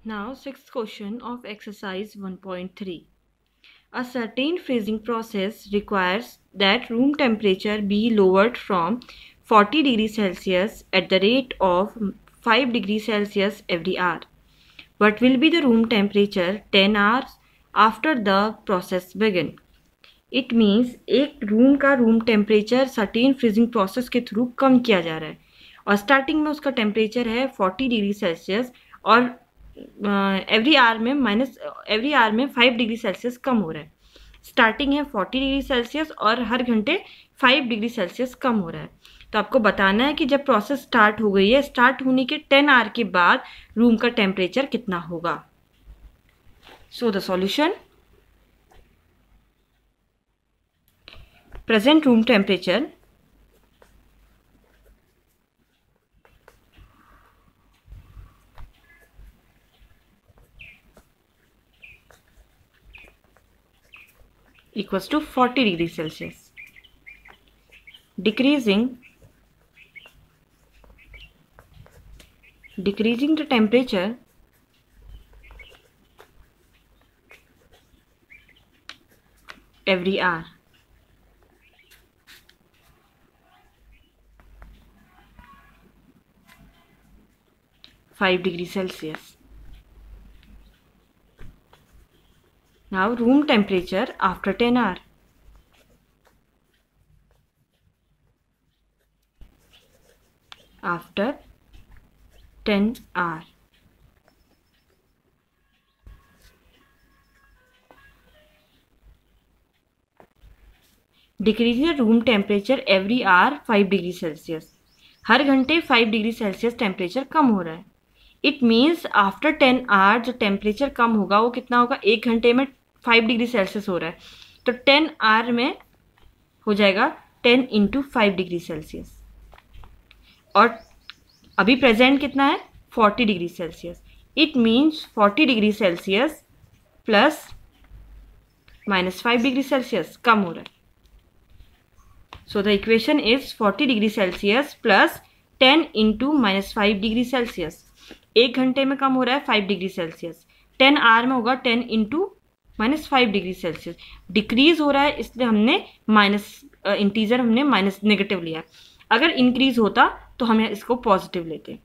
Now, sixth question of exercise 1.3. A certain freezing process requires that room temperature be lowered from 40 degrees Celsius at the rate of 5 degrees Celsius every hour. What will be the room temperature 10 hours after the process begin? It means एक room का room temperature certain freezing process के through कम किया जा रहा है और starting में उसका टेम्परेचर है 40 डिग्री सेल्सियस और एवरी आवर में 5 डिग्री सेल्सियस कम हो रहा है. स्टार्टिंग है 40 डिग्री सेल्सियस और हर घंटे 5 डिग्री सेल्सियस कम हो रहा है. तो आपको बताना है कि जब प्रोसेस स्टार्ट हो गई है, स्टार्ट होने के 10 आवर के बाद रूम का टेम्परेचर कितना होगा. सो the solution: present room temperature equals to 40 degrees Celsius. Decreasing the temperature every hour. (5 degrees Celsius). Now room temperature after 10 hours. After 10 hours. Decreasing the room temperature every hour 5 degree Celsius. हर घंटे 5 degree सेल्सियस temperature कम हो रहा है. It means after 10 hour जो temperature कम होगा वो कितना होगा, एक घंटे में 5 डिग्री सेल्सियस हो रहा है तो 10 आवर में हो जाएगा 10 इंटू 5 डिग्री सेल्सियस. और अभी प्रेजेंट कितना है 40 degree Celsius. It means 40 degree Celsius plus minus 5 degree Celsius कम हो रहा है. So the equation is 40 degree Celsius plus 10 into minus 5 degree Celsius. एक घंटे में कम हो रहा है 5 डिग्री सेल्सियस, 10 आवर में होगा 10 into minus 5 degree Celsius. Decrease हो रहा है इसलिए हमने इंटीजर हमने माइनस नेगेटिव लिया. अगर इंक्रीज होता तो हम इसको पॉजिटिव लेते.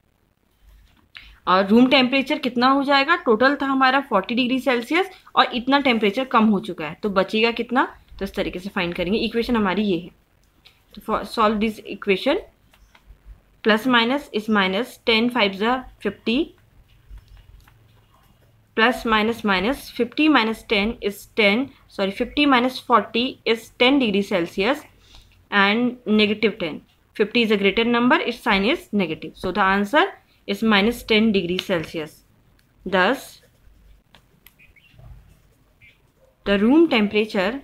और रूम टेम्परेचर कितना हो जाएगा, टोटल था हमारा 40 डिग्री सेल्सियस और इतना टेम्परेचर कम हो चुका है तो बचेगा कितना, तो इस तरीके से फाइंड करेंगे. इक्वेशन हमारी ये है. To solve this equation, plus minus is minus, 10 5s are 50, plus minus 50 minus 10 is 50 minus 40 is 10 degree Celsius and negative 10. 50 is a greater number, its sign is negative. So the answer is minus 10 degrees Celsius. Thus, the room temperature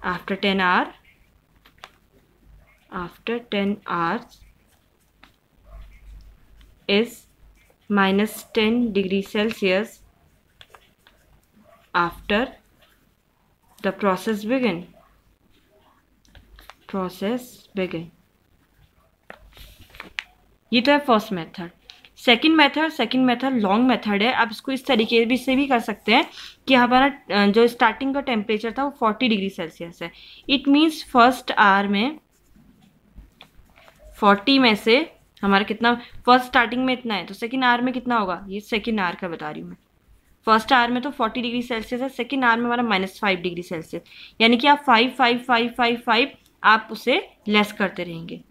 after 10 hours is minus 10 degrees Celsius after the process begin. ये तो है first method. Second method long method है. आप इसको इस तरीके से भी कर सकते हैं कि हमारा जो स्टार्टिंग का टेम्परेचर था वो 40 डिग्री सेल्सियस है. इट मीन्स फर्स्ट आवर में 40 में से हमारा कितना, फर्स्ट स्टार्टिंग में इतना है तो सेकंड आवर में कितना होगा, ये सेकंड आवर का बता रही हूँ मैं. फर्स्ट आवर में तो 40 डिग्री सेल्सियस है, सेकंड आवर में हमारा माइनस 5 डिग्री सेल्सियस. यानी कि आप 5 आप उसे लेस करते रहेंगे.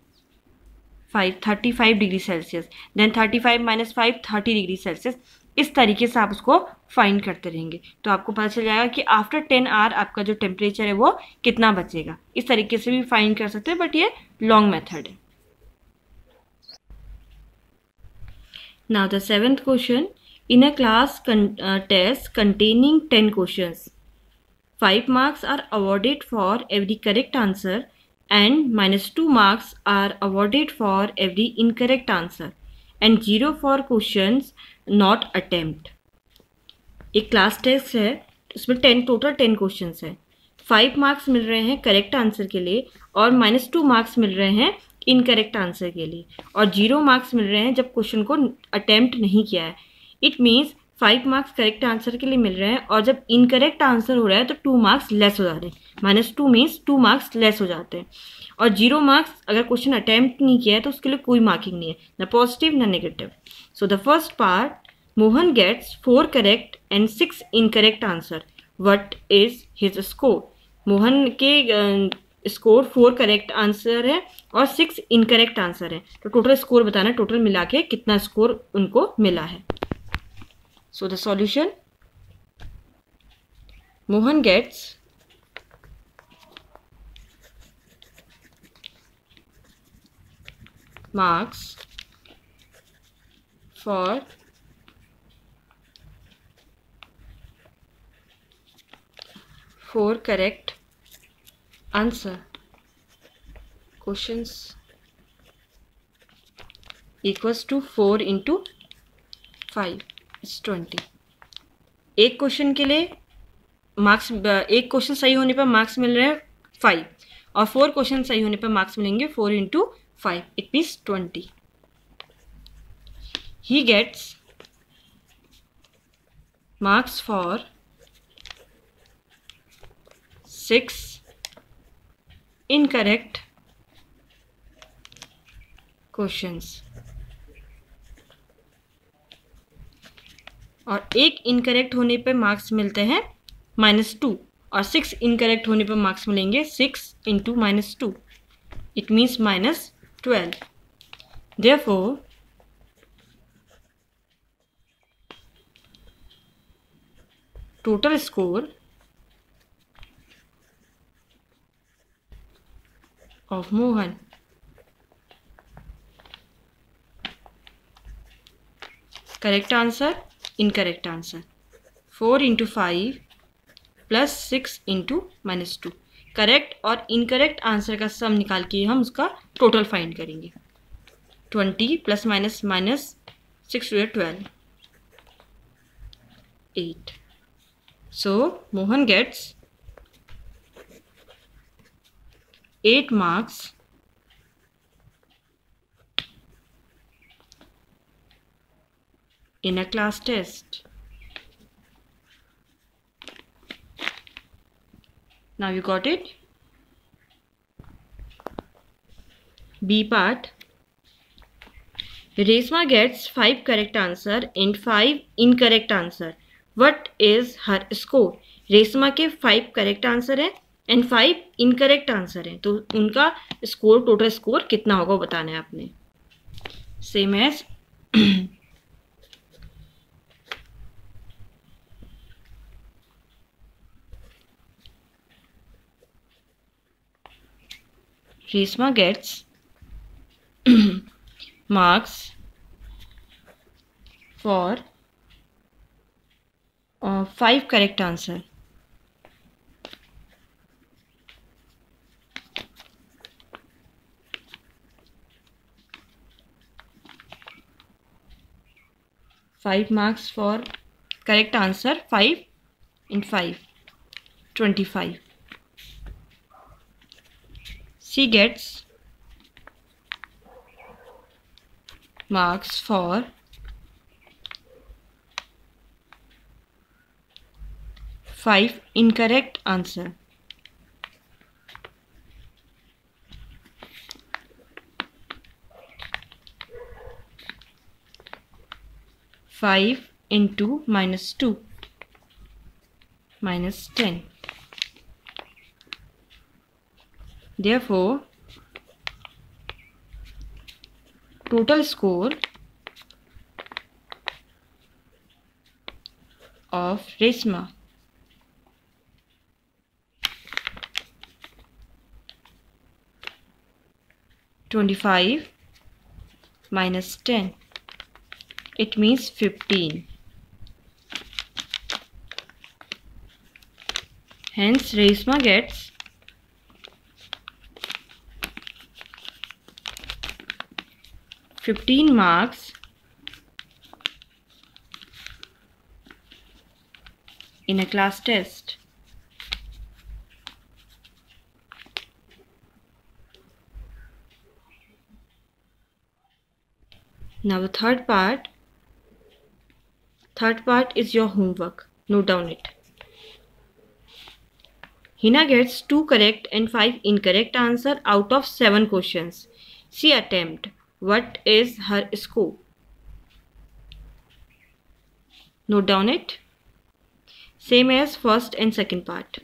35 degree Celsius, then 35 minus 5 30 degree Celsius. इस तरीके से आप उसको फाइंड करते रहेंगे तो आपको पता चल जाएगा कि आफ्टर 10 आवर आपका जो टेम्परेचर है वो कितना बचेगा. इस तरीके से भी फाइंड कर सकते हैं बट ये लॉन्ग मेथड है. Now the seventh question. In a class test containing 10 questions, 5 marks are awarded for every correct answer and minus 2 marks are awarded for every incorrect answer and 0 for questions not attempt. एक class test है, उसमें total 10 questions है. 5 marks मिल रहे हैं correct answer के लिए और -2 marks मिल रहे हैं इनकरेक्ट आंसर के लिए, और 0 मार्क्स मिल रहे हैं जब क्वेश्चन को अटेम्प्ट नहीं किया है। It means 5 marks correct answer के लिए मिल रहे हैं, और जब इनकरेक्ट आंसर हो रहा है तो 2 मार्क्स लेस हो जा रहे हैं। -2 मीन्स 2 मार्क्स लेस हो जाते हैं। और 0 मार्क्स अगर क्वेश्चन अटेम्प्ट नहीं किया है तो उसके लिए कोई मार्किंग नहीं है, न पॉजिटिव न negative. So the first part, Mohan gets 4 correct and 6 incorrect answer, what is his score. Mohan के स्कोर 4 करेक्ट आंसर है और 6 इनकरेक्ट आंसर है, तो टोटल स्कोर बताना, टोटल मिला के कितना स्कोर उनको मिला है। So the solution, Mohan gets marks for 4 correct answer questions equals to 4 into 5 is 20। एक क्वेश्चन के लिए मार्क्स, एक क्वेश्चन सही होने पर मार्क्स मिल रहे हैं 5, और 4 क्वेश्चन सही होने पर मार्क्स मिलेंगे 4 into 5, it means 20। He gets marks for 6 incorrect questions, और एक इनकरेक्ट होने पे मार्क्स मिलते हैं -2, और 6 इनकरेक्ट होने पर मार्क्स मिलेंगे 6 into -2, it means -12। Therefore, total score of Mohan correct answer, incorrect answer, 4 into 5 plus 6 into -2। Correct और इनकरेक्ट आंसर का सम निकाल के हम उसका टोटल फाइंड करेंगे। 20 plus minus -6 to 12, 8। So Mohan gets 8 marks in a class test। Now you got it? B part, Resma gets 5 correct answer and 5 incorrect answer, what is her score। Reshma के 5 correct answer है and 5 incorrect answer है, तो उनका score, total score कितना होगा बताना है आपने। Same as Resma gets marks for 5 correct answer, five marks for correct answer, 5 and 5, 25। She gets marks for 5 incorrect answer, 5 into -2, -10। Therefore, total score of Resma (25 minus 10), it means 15। Hence, Resma gets 15 marks in a class test। Now the third part is your homework. Note down it. Hina gets 2 correct and 5 incorrect answer out of 7 questions. She attempt. What is her score? Note down it. Same as first and second part.